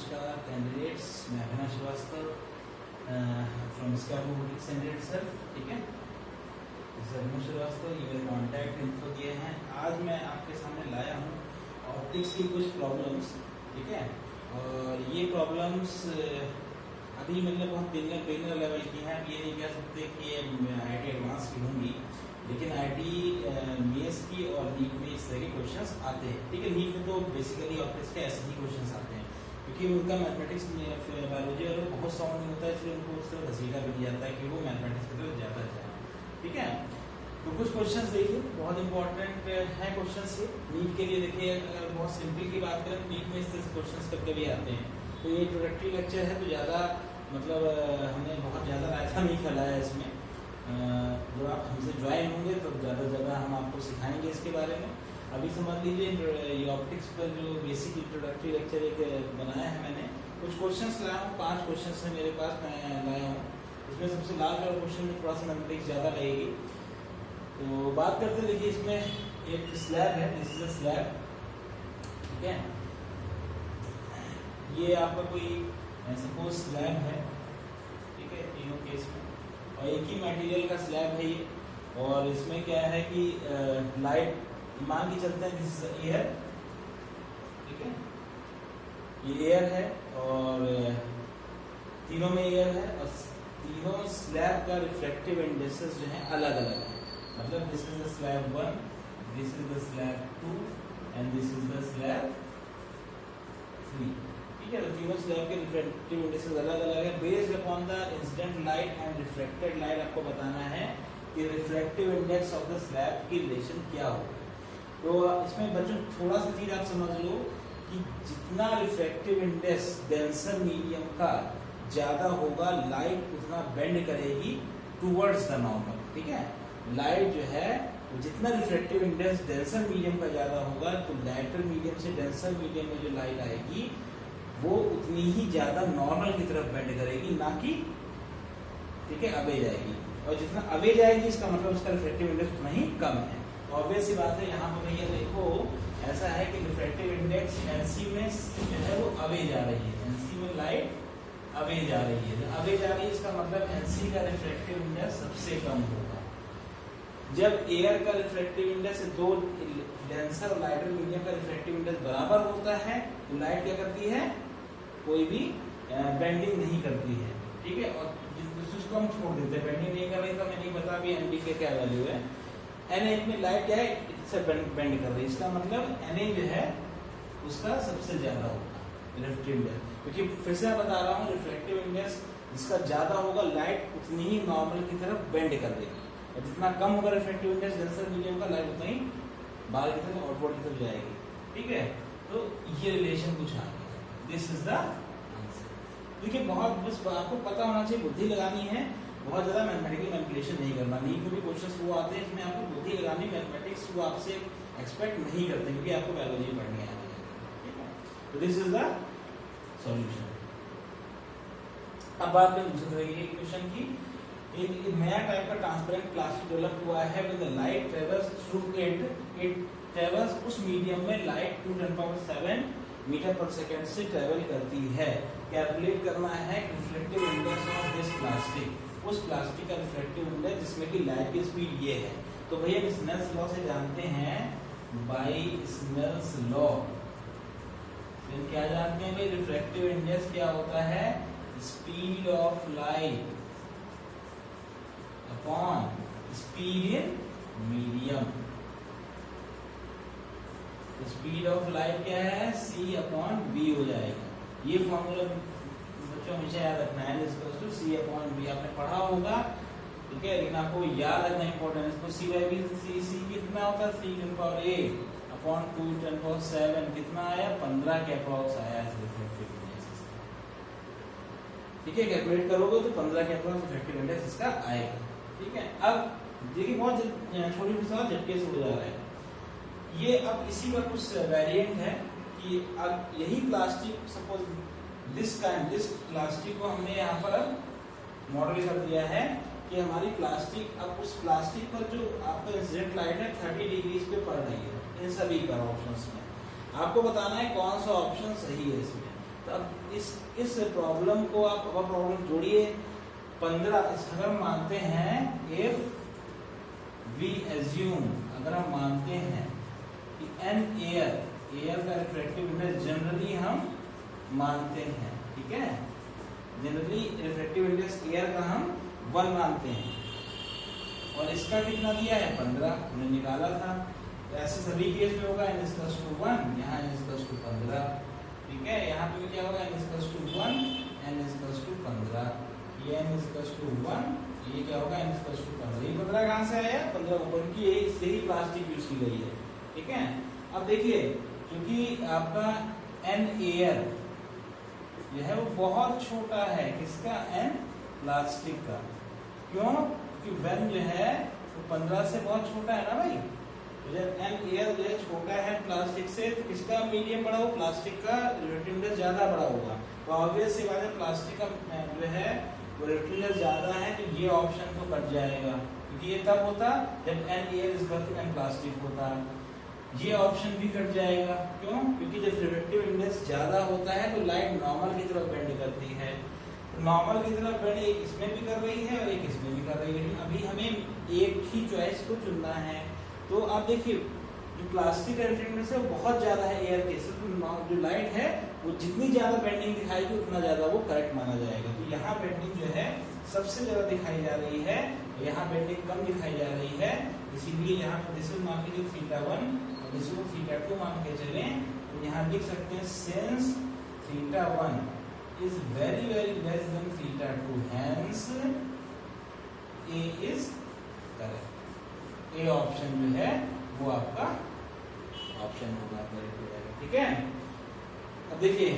नमस्कार कैंडिडेट्स, मैं Abhinav Srivastava from scam robotics and self. ठीक है, अभिनव श्रीवास्तव, ये मेरे कॉन्टैक्ट इन्फो दिए हैं। आज मैं आपके सामने लाया हूँ ऑप्टिक्स की कुछ प्रॉब्लम्स। ठीक है, और ये प्रॉब्लम्स अभी मतलब बहुत बिगिनर लेवल की हैं। अब ये नहीं कह सकते कि ये IIT एडवांस की होंगी, लेकिन IIT मेंस की और नीट में इस तरह के क्वेश्चंस आते हैं। ठीक है, नीट में तो बेसिकली ऑप्टिक्स के ऐसे ही क्वेश्चंस आते हैं, क्योंकि उनका मैथमेटिक्स बायोलॉजी और बहुत साउंड नहीं होता है, इसलिए उनको उस तरह घसीटा भी नहीं जाता है कि वो मैथमेटिक्स की तरफ ज़्यादा जाए। ठीक है, तो कुछ क्वेश्चंस देखिए, बहुत इंपॉर्टेंट है क्वेश्चंस ये नीट के लिए। देखिए, अगर बहुत सिंपल की बात करें, नीट में इस तरह से क्वेश्चंस कब कभी आते हैं। तो ये इंट्रोडक्टरी लेक्चर है, तो ज़्यादा मतलब हमने बहुत ज़्यादा रायता नहीं फैलाया इसमें। जो आप हमसे ज्वाइन होंगे तो ज़्यादा हम आपको सिखाएंगे इसके बारे में। अभी समझ लीजिए, ये ऑप्टिक्स पर जो बेसिक इंट्रोडक्टरी लेक्चर एक बनाया है मैंने, कुछ क्वेश्चंस लाया हूँ। 5 क्वेश्चंस है मेरे पास, मैं लाया हूँ। इसमें सबसे लास्ट वाला क्वेश्चन में थोड़ा सा मैथमेटिक्स ज़्यादा लगेगी। तो बात करते, देखिए इसमें एक स्लैब है, दिस इज अ स्लैब। ठीक है, ये आपका कोई सपोज स्लैब है। ठीक है, तीनों केस में, और एक ही मटेरियल का स्लैब है ये। और इसमें क्या है कि लाइट मान के चलते हैं, दिस इज एयर। ठीक है, ये एयर है और तीनों में एयर है, और तीनों स्लैब का रिफ्रैक्टिव इंडेक्सेस जो है अलग अलग है। मतलब this is the slab 1, this is the slab 2 and this is the slab 3। ठीक है, तो तीनों स्लैब के रिफ्रैक्टिव इंडेक्सेस अलग अलग है। Based upon the incident light and reflected light आपको बताना है कि refractive index of the slab की रिलेशन क्या होगी। तो इसमें बच्चों थोड़ा सा चीज आप समझ लो कि जितना रिफ्रैक्टिव इंडेक्स डेंसर मीडियम का ज्यादा होगा, लाइट उतना बेंड करेगी टुवर्ड्स द नॉर्मल। ठीक है, लाइट जो है जितना रिफ्रैक्टिव इंडेक्स डेंसर मीडियम का ज्यादा होगा, तो लाइटर मीडियम से डेंसर मीडियम में जो लाइट आएगी वो उतनी ही ज्यादा नॉर्मल की तरफ बेंड करेगी, ना कि ठीक है अवे जाएगी। और जितना अवे जाएगी, इसका मतलब उसका रिफ्रैक्टिव इंडेक्स उतना ही कम है। ऑब्वियस सी बात है। यहाँ पर भैया देखो, ऐसा है कि रिफ्रैक्टिव इंडेक्स NC में जो है वो अवे जा रही है, NC में लाइट अवे जा रही है। अवे जा रही है, इसका मतलब NC का रिफ्रैक्टिव इंडेक्स सबसे कम होगा। जब एयर का रिफ्रैक्टिव इंडेक्स दो डेंसर और लाइटर मीडियम का रिफ्रैक्टिव इंडेक्स बराबर होता है, तो लाइट क्या करती है, कोई भी बेंडिंग नहीं करती है। ठीक है, और जिसको हम छोड़ देते हैं, बेंडिंग नहीं कर रही, तो हमें नहीं पता भी ND के क्या वैल्यू है। Na में लाइट क्या है, इससे बेंड कर रही है, इसका मतलब Na जो है उसका सबसे ज्यादा होगा रिफ्रैक्टिव इंडेक्स। क्योंकि फिर से मैं बता रहा हूँ, रिफ्रैक्टिव इंडेक्स जिसका ज्यादा होगा, लाइट उतनी ही नॉर्मल की तरफ बेंड कर देगी, और जितना कम होगा रिफ्रैक्टिव इंडेक्स डेंसर मीडियम का, लाइट उतना ही बाहर की तरफ आउटवर्ड की तरफ जाएगी। ठीक है, तो ये रिलेशन कुछ आ गया, दिस इज द आंसर। देखिए, बहुत बस आपको पता होना चाहिए, बुद्धि लगानी है, बहुत ज्यादा मैथमेटिकल मैनिपुलेशन नहीं करना। नीट में भी क्वेश्चंस वो आते हैं, इसमें आपको बुद्धि लगानी, मैथमेटिक्स वो आपसे एक्सपेक्ट नहीं करते, क्योंकि आपको बायोलॉजी पढ़नी है। ठीक है, तो दिस इज द सॉल्यूशन। अब बात करें दूसरे तरह के क्वेश्चन की। एक नया टाइप का ट्रांसपेरेंट प्लास्टिक डेवलप हुआ है, with the light travels through it travels उस मीडियम में लाइट 2×10⁷ मीटर पर सेकंड से ट्रेवल करती है। कैलकुलेट करना है reflective index of this plastic, उस प्लास्टिक का रिफ्लेक्टिव इंडेक्स जिसमें कि लाइट की स्पीड ये है। तो भैया स्नेल्स लॉ से जानते हैं, बाय स्नेल्स लॉ क्या जानते हैं भाई, रिफ्लेक्टिव इंडेक्स क्या होता है, speed of light upon speed in medium. Speed of light क्या है, C/V हो जाएगा। ये फॉर्मूला बच्चों हमेशा याद रखना है, C/V आपने पढ़ा होगा। ठीक है, लेकिन आपको याद रखना इंपॉर्टेंट है। इसको C/V C कितना होता है, 3×8/2×7 कितना आया, 15 के अप्रॉक्स आया है रिफ्रैक्टिव इंडेक्स। ठीक है, कैलकुलेट करोगे तो 15 के अप्रॉक्स रिफ्रैक्टिव इंडेक्स इसका आएगा। ठीक है, अब देखिए बहुत छोटी सा झटके से हो जा रहा है ये। अब इसी का कुछ वेरिएंट है कि अब यही प्लास्टिक, सपोज दिस प्लास्टिक को हमने यहाँ पर मॉडल कर दिया है कि हमारी प्लास्टिक, अब उस प्लास्टिक पर जो आपका इंसिडेंट लाइट है 30 डिग्री पे पड़ रही है इन सभी पर ऑप्शंस में। आपको बताना है कौन सा ऑप्शन सही है इसमें। तो अब इस प्रॉब्लम को आप अब प्रॉब्लम जोड़िए 15, अगर हम मानते हैं इफ वी एज्यूम, अगर हम मानते हैं कि एन एयर का रिफ्रैक्टिव इंडेक्स जनरली हम मानते हैं, ठीक है, जनरली रिफ्रैक्टिव इंडेक्स एयर का हम 1 मानते हैं और इसका कितना दिया है 15 हमने निकाला था। तो ऐसे सभी केस में होगा n = 1, यहाँ n = 15, ठीक है, यहाँ पे भी क्या होगा n = 1, n = 15, ये n = 1, ये क्या होगा n = 15। ये 15 कहाँ से आया, 15 ऊपर की, यही ही प्लास्टिक यूज की गई है, ठीक है। अब देखिए क्योंकि आपका n एयर जो है वो बहुत छोटा है, किसका, n प्लास्टिक का, क्यों, क्योंकि वेन जो है वो 15 से बहुत छोटा है ना भाई। तो जब n एयर जो है छोटा है प्लास्टिक से, तो किसका मीडियम बड़ा हो, प्लास्टिक का रिफ्रैक्टिव इंडेक्स ज्यादा बड़ा होगा। तो ऑब्वियस सी बात है प्लास्टिक का जो है वो रिफ्रैक्टिव इंडेक्स ज्यादा है, तो ये ऑप्शन तो कट जाएगा, क्योंकि ये तब होता जब n एयर = n प्लास्टिक होता। ये ऑप्शन भी कट जाएगा, क्यों, क्योंकि जब रिफ्रैक्टिव इंडेक्स ज्यादा होता है तो लाइट नॉर्मल की तरफ बेंड करती है, नॉर्मल की तरफ बेंड एक इसमें भी कर रही है और एक इसमें भी कर रही है। अभी हमें एक ही चॉइस को चुनना है। तो आप देखिए जो प्लास्टिक का रिफ्रैक्टिव इंडेक्स है वो बहुत ज्यादा है एयर के, तो जो लाइट है वो जितनी ज्यादा बेंडिंग दिखाएगी उतना ज्यादा वो करेक्ट माना जाएगा। तो यहाँ बेंडिंग जो है सबसे ज्यादा दिखाई जा रही है, यहाँ बेंडिंग कम दिखाई जा रही है, इसीलिए यहाँ पर दिस मान के जो θ1 और दिस θ2 मान के चले, तो यहाँ लिख सकते हैं since θ1 is very less than θ2, hence A is correct। A option जो है वो आपका ऑप्शन होगा, ठीक है। अब देखिए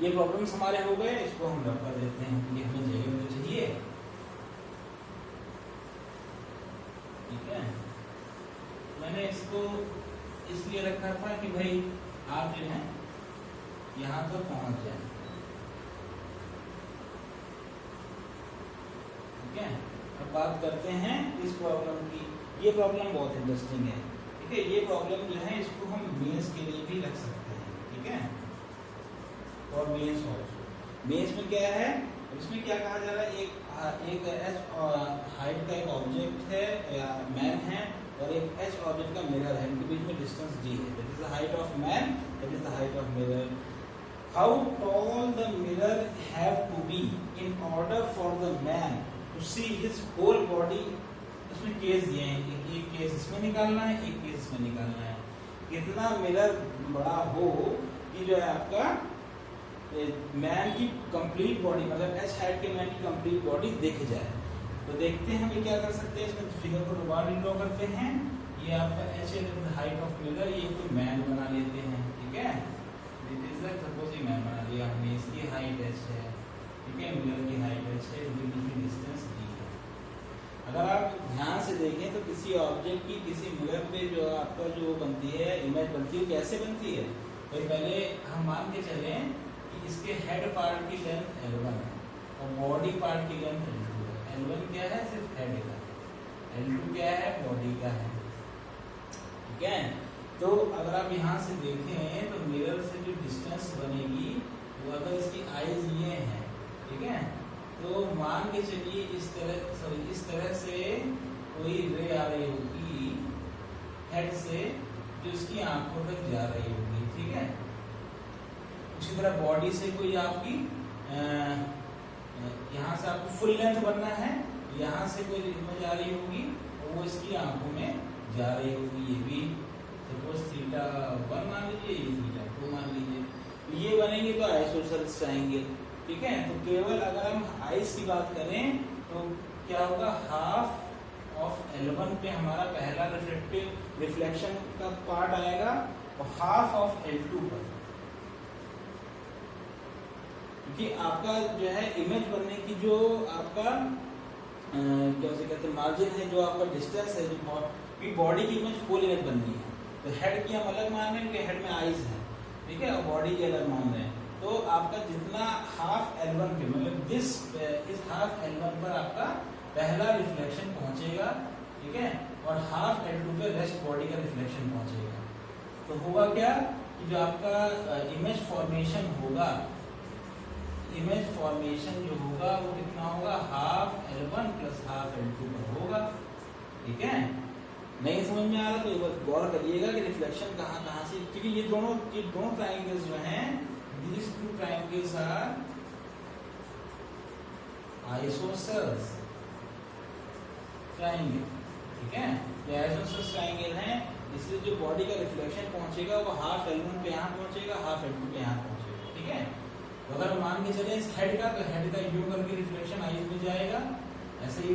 ये प्रॉब्लम्स हमारे हो गए, इसको हम रब कर देते हैं क्योंकि हमें जगह तो चाहिए, ठीक है। मैंने इसको इसलिए रखा था कि भाई आप जो है यहाँ तक पहुंच जाए, ठीक है। अब बात करते हैं इस प्रॉब्लम की। ये प्रॉब्लम बहुत इंटरेस्टिंग है, ठीक है। ये प्रॉब्लम जो है इसको हम मेंस के लिए भी रख सकते हैं, ठीक है, और मेंस ऑल्सो। मेंस में क्या है, इसमें क्या कहा जा रहा है, एक h हाइट का एक ऑब्जेक्ट है या मैन है और एक h ऑब्जेक्ट का मिरर है, इनके बीच में डिस्टेंस d है, that is the height of man, that is the height of mirror. How tall the mirror have to be in order for the man to see his whole body? इसमें case दिए हैं, एक case इसमें निकालना है, एक case इसमें निकालना है। कितना मिरर बड़ा हो कि जो है आपका मैन की कंप्लीट बॉडी, मतलब एच हाइट के मैन की कंप्लीट बॉडी दिख जाए। तो देखते हैं हमें क्या कर सकते हैं, इसमें फिगर को दोबारा ड्रॉ करते हैं। ये आपका एच है हाइट ऑफ मिरर, ये कोई मैन बना लेते हैं, ठीक है। सपोज ये मैन बना लिया हमने, इसकी हाइट एच है, ठीक है, मिरर की हाइट एच है, इनकी डिस्टेंस डी है। अगर आप ध्यान से देखें तो किसी ऑब्जेक्ट की किसी मिरर पे जो आपका जो बनती है इमेज बनती है, कैसे बनती है, तो पहले हम मान के चले कि इसके हेड पार्ट की लेंथ L1 है और बॉडी पार्ट की लेंथ L2 है। L1 क्या है, सिर्फ हेड का, L2 क्या है, बॉडी का है, ठीक है। तो अगर आप यहाँ से देखें तो मिरर से जो डिस्टेंस बनेगी वो अगर इसकी आईज ये हैं, ठीक है, तो मान के चलिए इस तरह से कोई रे आ रही होगी हेड से जो इसकी आंखों तक जा रही होगी, ठीक है। उसी तरह बॉडी से कोई आपकी यहाँ से आपको फुल लेंथ बनना है, यहाँ से कोई इमेज आ रही होगी और वो इसकी आंखों में जा रही होगी। ये भी सपोज θ1 मान लीजिए, ये θ2 मान लीजिए, तो ये बनेंगे तो आइसोसेलेस ट्रायंगल, ठीक है। तो केवल अगर हम आइस की बात करें तो क्या होगा, हाफ ऑफ L1 पे हमारा पहला रिफ्लेक्शन का पार्ट आएगा और हाफ ऑफ L2 पर, क्योंकि आपका जो है इमेज बनने की जो आपका क्या से कहते हैं मार्जिन है, जो आपका डिस्टेंस है, जो बॉडी की इमेज फुल इमेज बननी है। तो हेड की हम अलग मान रहे हैं, हेड में आईज है, ठीक है, और बॉडी की अलग मान रहे हैं। तो आपका जितना हाफ L1 पे, मतलब इस हाफ L1 पर आपका पहला रिफ्लेक्शन पहुंचेगा, ठीक है, और हाफ L2 पे रेस्ट बॉडी का रिफ्लेक्शन पहुंचेगा। तो होगा क्या, कि जो आपका इमेज फॉर्मेशन होगा, इमेज फॉर्मेशन जो होगा वो कितना होगा, half L1 plus half L2 पर होगा। ठीक है, नहीं समझ में आ रहा तो एक बार गौर करिएगा कि रिफ्लेक्शन कहाँ कहाँ से, क्योंकि ये दोनों ट्रायंगल्स जो हैं, these two triangles are isosceles triangle. ठीक है, ये आइसोसेलेस ट्रायंगल है, इसलिए जो बॉडी का रिफ्लेक्शन पहुंचेगा वो हाफ L1 पे यहाँ पहुंचेगा, हाफ L2 पे यहाँ पहुंचेगा। ठीक है, तो अगर हम मान के चले इस हेड का, तो हेड का यू करके रिफ्लेक्शन आईज में जाएगा। ऐसे ही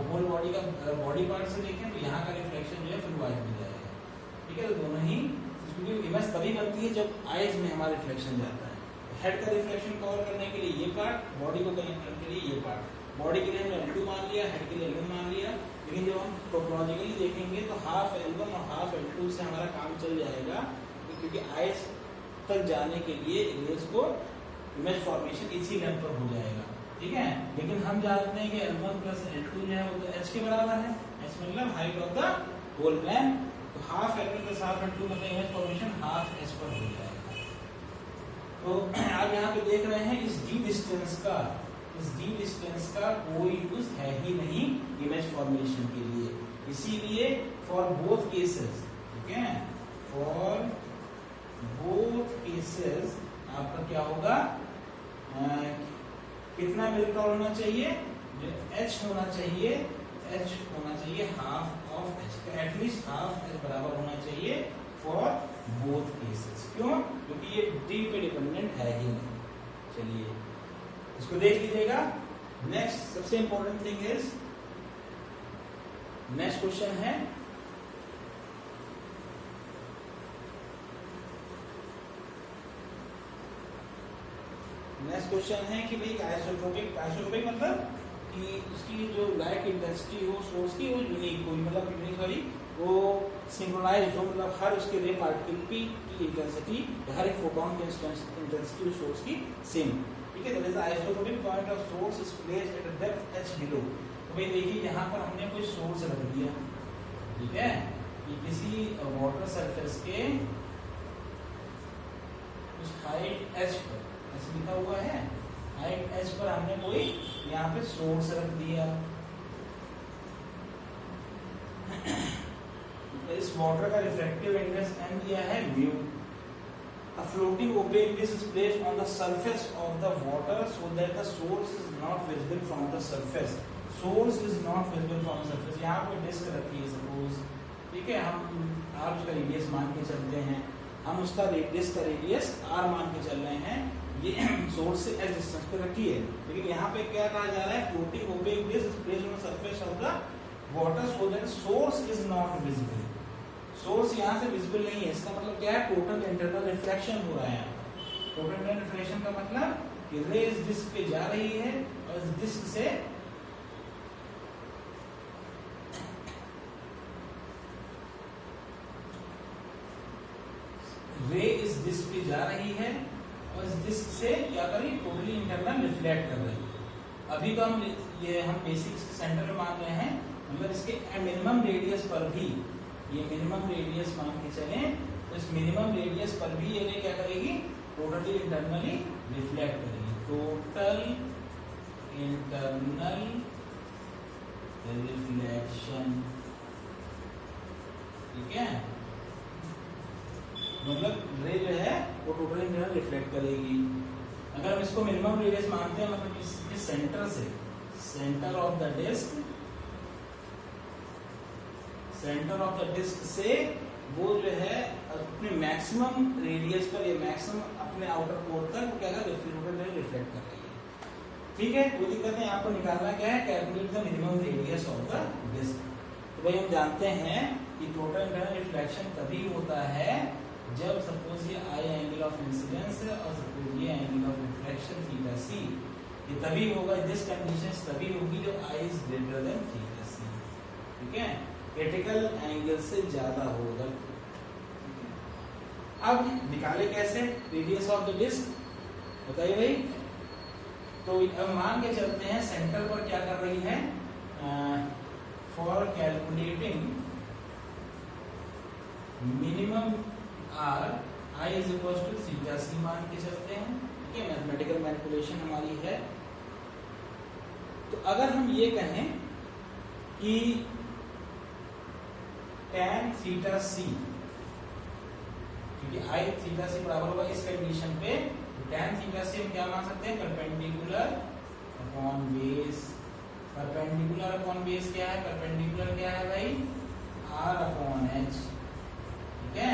होल बॉडी का, बॉडी पार्ट से देखें तो यहाँ का रिफ्लेक्शन जो है फिर आईज में जाएगा। ठीक है, तो दोनों ही, क्योंकि इमेज तभी बनती है जब आईज में हमारा रिफ्लेक्शन जाता है। हेड का रिफ्लेक्शन कवर करने के लिए ये पार्ट, बॉडी को कनेक्ट करने के लिए ये पार्ट। बॉडी के लिए हमने L2 मान लिया, हेड के लिए L1 मान लिया, लेकिन जब हम टोपोलॉजिकली देखेंगे तो हाफ L1 और हाफ L2 से हमारा काम चल जाएगा, क्योंकि आईज तक जाने के लिए इमेज को, इमेज फॉर्मेशन इसी लेंथ पर हो जाएगा। ठीक है, लेकिन हम जानते हैं कि L1 प्लस L2 जो है वो तो h के बराबर है, h मतलब height of the whole man. तो half L1 plus half L2 मतलब इमेज फॉर्मेशन हाफ h पर हो जाएगा। तो आप यहाँ पे देख रहे हैं इस डी डिस्टेंस का कोई यूज है ही नहीं इमेज फॉर्मेशन के लिए, इसीलिए फॉर बोथ केसेस, ठीक है, फॉर बोथ केसेस आपका क्या होगा, कितना मिलकर होना चाहिए, जो h होना चाहिए, h होना चाहिए half of h, at least half h बराबर होना चाहिए फॉर बोथ केसेस। क्यों? क्योंकि ये d पे डिपेंडेंट है ही नहीं। चलिए इसको देख लीजिएगा। नेक्स्ट सबसे important thing is, next question है कि भाई आइसोट्रोपिक मतलब कि उसकी जो लाइट इंटेंसिटी हो सोर्स की वो यूनिक हो, मतलब यूनिक सॉरी वो सिंक्रोनाइज्ड हो, मतलब हर उसके रे पार्टिकल की इंटेंसिटी, हर एक फोटॉन की इंटेंसिटी सोर्स की सेम। ठीक है, तो isotropic point of source is placed at a depth h below. तो भाई देखिए यहाँ पर हमने कोई सोर्स रख दिया, ठीक है, कि किसी वाटर सरफेस के कुछ हाइट h पर, ऐसे लिखा हुआ है, हाइट h पर हमने कोई यहाँ पे सोर्स रख दिया। इस वाटर का रिफ्रैक्टिव इंडेक्स m दिया है mu. A floating opaque disk is placed on the surface of the water so that the source is not visible from the surface. Source is not visible from the surface. यहाँ पे disc रखी है suppose, ठीक है, हम आप उसका radius मान के चलते हैं, हम उसका डिस्क का रेडियस r मान के चल रहे हैं, ये सोर्स से h डिस्टेंस पे रखी है। लेकिन यहाँ पे क्या कहा जा रहा है, floating opaque disc is placed on the surface of the water so that source is not visible. Source यहाँ से विजिबल नहीं है, इसका मतलब क्या है, टोटल इंटरनल रिफ्लेक्शन हो रहा है यहाँ पर। टोटल इंटरनल रिफ्लेक्शन का मतलब कि रे इस डिस्क पे जा रही है और इस डिस्क से रे इस डिस्क पे जा रही है और इस डिस्क से क्या कर रही है, टोटली इंटरनल रिफ्लेक्ट कर रही है। अभी तो हम बेसिक सेंटर में मान रहे हैं, मतलब इसके मिनिमम रेडियस पर भी, ये मिनिमम रेडियस मान के चले, तो इस मिनिमम रेडियस पर भी ये क्या करेगी, टोटली इंटरनली रिफ्लेक्ट करेगी। टोटल इंटरनल रिफ्लेक्शन, ठीक है, मतलब रे जो है वो टोटल इंटरनल रिफ्लेक्ट करेगी। अगर हम इसको मिनिमम रेडियस मानते हैं, मतलब इसके सेंटर से, centre of the disc, centre of the disc से वो जो है अपने मैक्सिमम रेडियस पर, ये मैक्सिमम अपने आउटर कोर तक वो क्या कर रिफ्लेक्ट कर रही है। ठीक है, कोई दिक्कत नहीं, आपको निकालना क्या है, calculate the minimum radius of the disc. तो भाई हम जानते हैं कि टोटल इंटरनल रिफ्लेक्शन तभी होता है जब सपोज ये आई एंगल ऑफ इंसिडेंस है और सपोज ये एंगल ऑफ रिफ्लेक्शन थीटा सी, ये तभी होगा, दिस कंडीशन तभी होगी जब I is greater than theta सी। ठीक है, क्रिटिकल एंगल से ज्यादा होगा। अब निकाले कैसे रेडियस ऑफ द डिस्क, बताइए भाई। तो अब मान के चलते हैं सेंटर पर क्या कर रही है, for calculating minimum R, I is equal to theta C मान के चलते हैं, ठीक है, मैथमेटिकल मैनिपुलेशन हमारी है। तो अगर हम ये कहें कि tan थीटा सी, क्योंकि आई थीटा सी बराबर होगा इस कंडीशन पे, tan थीटा सी हम क्या मान सकते हैं, perpendicular upon base. Perpendicular upon base क्या है, परपेंडिकुलर क्या है भाई, r अपॉन h, ठीक है,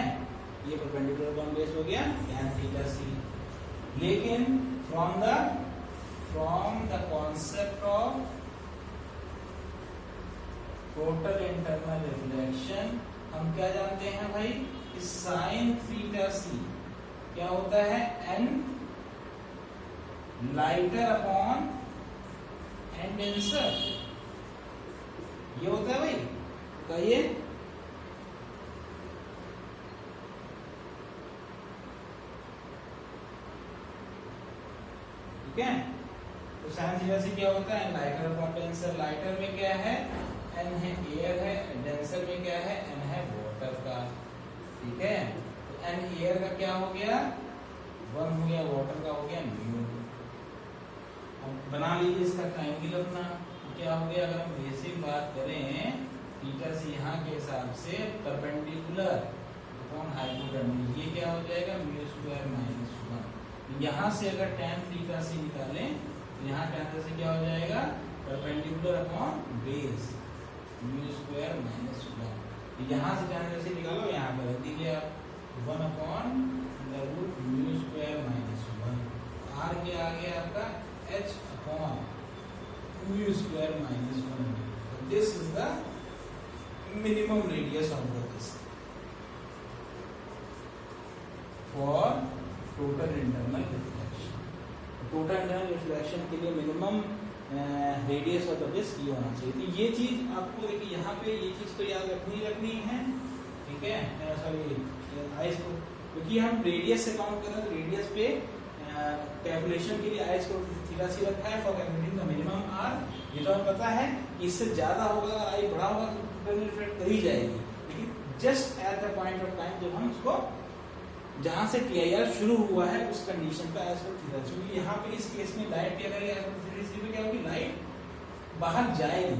ये परपेंडिकुलर अपॉन बेस हो गया tan थीटा सी। लेकिन from the concept of total internal reflection हम क्या जानते हैं भाई, कि साइन थीटा सी क्या होता है, n lighter upon n denser, ये होता है भाई, कहिए। ठीक है, तो साइन थीटा सी क्या होता है, लाइटर अपॉन डेंसर। लाइटर में क्या है, n है एयर है, डेंसर में क्या है, n है वाटर का, ठीक है। तो n एयर का क्या हो गया, 1 हो गया, वाटर का हो गया म्यू। अब बना लीजिए इसका ट्रायंगल अपना, तो क्या हो गया, अगर हम बेसिक बात करें थीटा से यहाँ के हिसाब से परपेंडिकुलर अपॉन हाइपोटेन्यूज, ये क्या हो जाएगा, म्यू स्क्वायर माइनस 1। यहाँ से अगर tan थीटा से निकालें तो यहाँ tan थीटा से क्या हो जाएगा, perpendicular upon base mu square minus 1। यहाँ से tan थीटा से निकालो, यहाँ पर रख दीजिए आप 1 upon root mu square minus 1। R क्या आ गया आपका, h upon mu square minus 1। This is the minimum radius of the disc for total internal reflection. Total internal reflection के लिए minimum radius of the disc ये होना चाहिए। तो ये चीज आपको देखिए यहाँ पे ये चीज तो याद रखनी है, ठीक है, सॉरी आइस को, क्योंकि हम रेडियस से काउंट कर रहे हैं, तो रेडियस पे कैलकुलेशन के लिए आइस को थीटा सी रखा है for calculating the minimum R. ये तो हमें पता है कि इससे ज्यादा होगा, अगर आई बड़ा होगा तो टोटल रिफ्लेक्ट कर ही जाएगी, लेकिन just at the point of time जब हम उसको जहां से TIR शुरू हुआ है उस कंडीशन पे आइस को थीटा सी, यहाँ पे इस केस में लाइट क्या करेगी, क्या होगी, लाइट बाहर जाएगी,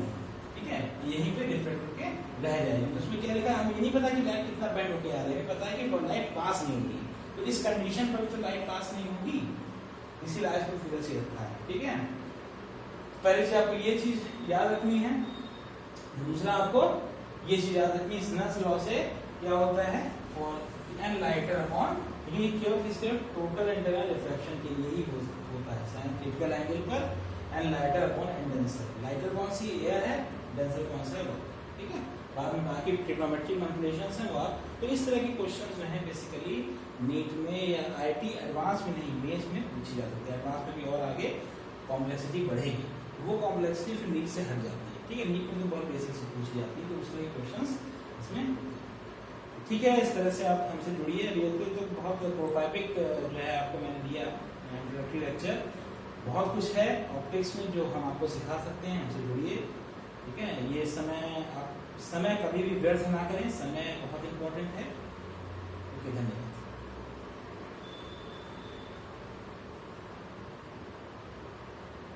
ठीक है, यहीं पे रिफ्लेक्ट होके रह जाएगी। तो उसमें क्या लिखा है, हमें ये नहीं पता कि लाइट कितना बेंड होके आ रही है, पता है कि लाइट पास नहीं होगी, तो इस कंडीशन पर तो लाइट पास नहीं होगी, इसीलिए आइस को थीटा सी रखा है, ठीक है। पहले से आपको ये चीज याद रखनी है। दूसरा आपको ये चीज याद रखनी है, स्नेल्स लॉ से क्या होता है, फॉर एन लाइटर अपॉन, लेकिन ये केवल किसके टोटल इंटरनल रिफ्रैक्शन के लिए ही होता है, साइन क्रिटिकल एंगल पर n lighter upon n denser. Lighter कौन सी, एयर है, डेंसर कौन सा है, वाटर, ठीक है। बाद में बाकी ट्रिग्नोमेट्रिक मैनिपुलेशंस हैं वो आप, तो इस तरह के क्वेश्चंस जो हैं बेसिकली नीट में या IIT एडवांस में नहीं, मेंस में पूछी जा सकती है। एडवांस में भी और आगे कॉम्प्लेक्सिटी बढ़ेगी, वो कॉम्प्लेक्सिटी फिर नीट से हट जाती है, ठीक है। नीट में तो बहुत बेसिक से पूछी जाती है, तो उस तरह के क्वेश्चंस इसमें, ठीक है। इस तरह से आप हमसे जुड़िए। रियल तो बहुत प्रोटोटाइपिक जो है आपको मैंने दिया इंट्रोडक्टरी लेक्चर, बहुत कुछ है ऑप्टिक्स में जो हम आपको सिखा सकते हैं, हमसे जुड़िए, ठीक है। ये समय आप समय कभी भी व्यर्थ ना करें, समय बहुत इंपॉर्टेंट है। ओके, धन्यवाद।